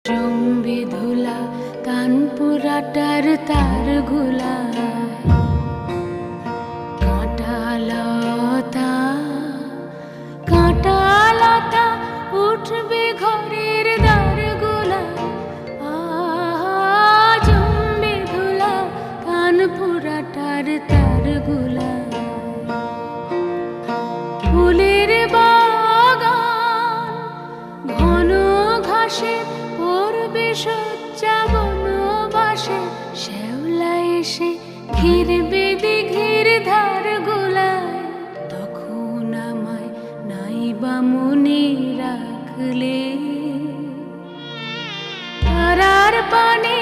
zombie ধুলা কানপুরাটার তার গুলা কাঁটালতা কাঁটালতা উঠবে ঘরের দ্বার গুলা জম্বি ধুলা কানপুরাটার তার গুলা ফুলের বাগান ঘন ঘাসে পড়বে সজ্জা বনবাসে শ্যাওলা এসে ঘিরবে দিঘির ধার গোলায় তখন আমায় নাইবা মনে রাখলে তারার পানে